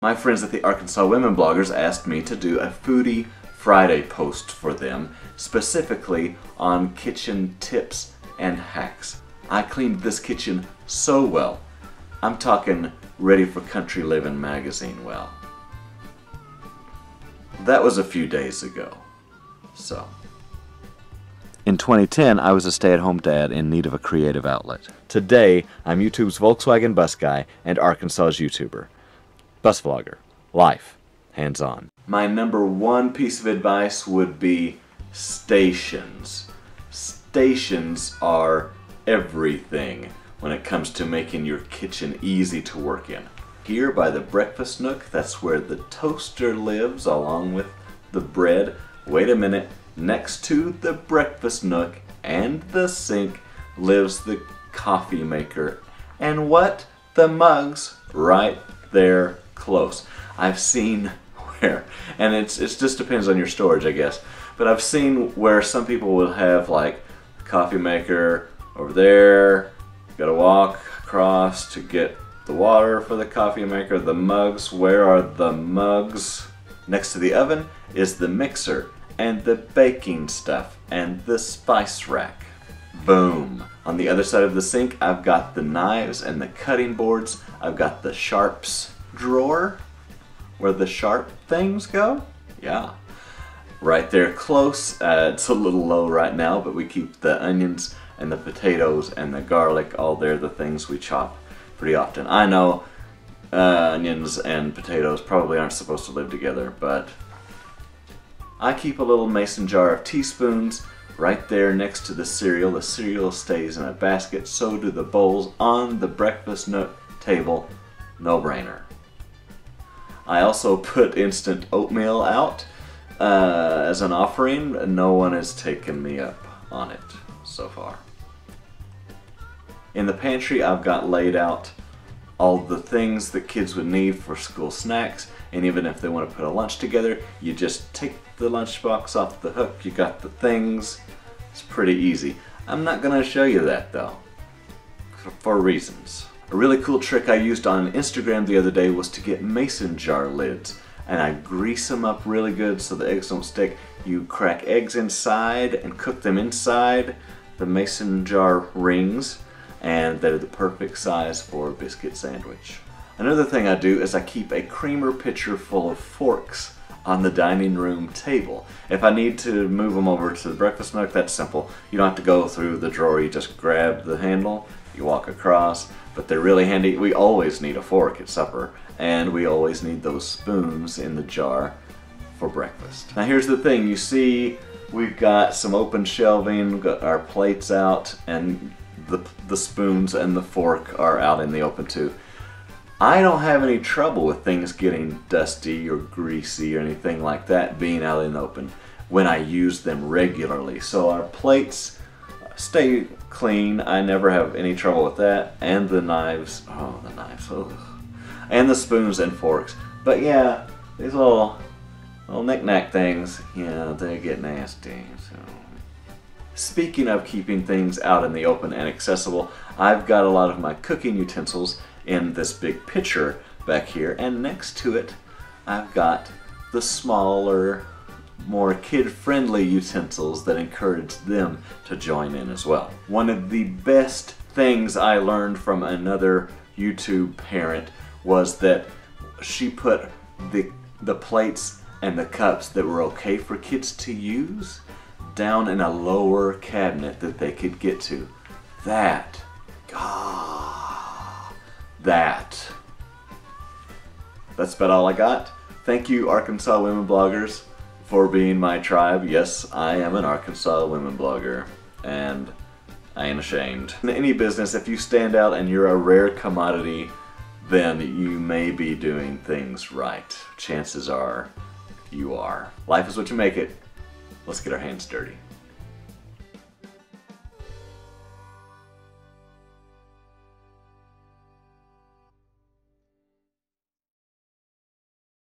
My friends at the Arkansas Women Bloggers asked me to do a Foodie Friday post for them, specifically on kitchen tips and hacks. I cleaned this kitchen so well. I'm talking Ready for Country Living magazine well. That was a few days ago. So, in 2010, I was a stay-at-home dad in need of a creative outlet. Today, I'm YouTube's Volkswagen Bus guy and Arkansas's YouTuber. Busvlogger. Life. Hands-on. My number one piece of advice would be stations. Stations are everything when it comes to making your kitchen easy to work in. Here by the breakfast nook, that's where the toaster lives along with the bread. Wait a minute, next to the breakfast nook and the sink lives the coffee maker. And what? The mugs right there close. I've seen where, and it just depends on your storage, I guess, but I've seen where some people will have like a coffee maker over there, gotta walk across to get the water for the coffee maker, the mugs. Where are the mugs? Next to the oven is the mixer and the baking stuff and the spice rack. Boom. On the other side of the sink, I've got the knives and the cutting boards. I've got the sharps drawer where the sharp things go. Yeah. Right there close. It's a little low right now, but we keep the onions and the potatoes and the garlic all there, the things we chop pretty often. I know onions and potatoes probably aren't supposed to live together, but I keep a little mason jar of teaspoons right there next to the cereal. The cereal stays in a basket, so do the bowls on the breakfast nook table. No brainer. I also put instant oatmeal out as an offering. No one has taken me up on it so far. In the pantry, I've got laid out all the things that kids would need for school snacks, and even if they want to put a lunch together, you just take the lunchbox off the hook, you got the things. It's pretty easy. I'm not going to show you that though, for reasons. A really cool trick I used on Instagram the other day was to get mason jar lids, and I grease them up really good so the eggs don't stick. You crack eggs inside and cook them inside the mason jar rings, and they're the perfect size for a biscuit sandwich. Another thing I do is I keep a creamer pitcher full of forks on the dining room table. If I need to move them over to the breakfast nook, that's simple. You don't have to go through the drawer, you just grab the handle, you walk across, but they're really handy. We always need a fork at supper, and we always need those spoons in the jar for breakfast. Now here's the thing, you see we've got some open shelving, we've got our plates out, and the spoons and the fork are out in the open too. I don't have any trouble with things getting dusty or greasy or anything like that being out in the open when I use them regularly. So our plates stay clean. I never have any trouble with that. And the knives, oh the knives, ugh. And the spoons and forks. But yeah, these little knick-knack things, yeah, they get nasty. So. Speaking of keeping things out in the open and accessible, I've got a lot of my cooking utensils in this big pitcher back here, and next to it I've got the smaller, more kid-friendly utensils that encourage them to join in as well. One of the best things I learned from another YouTube parent was that she put the plates and the cups that were okay for kids to use down in a lower cabinet that they could get to. That's about all I got. Thank you, Arkansas Women Bloggers, for being my tribe. Yes, I am an Arkansas Women Blogger, and I ain't ashamed. In any business, if you stand out and you're a rare commodity, then you may be doing things right. Chances are you are. Life is what you make it. Let's get our hands dirty.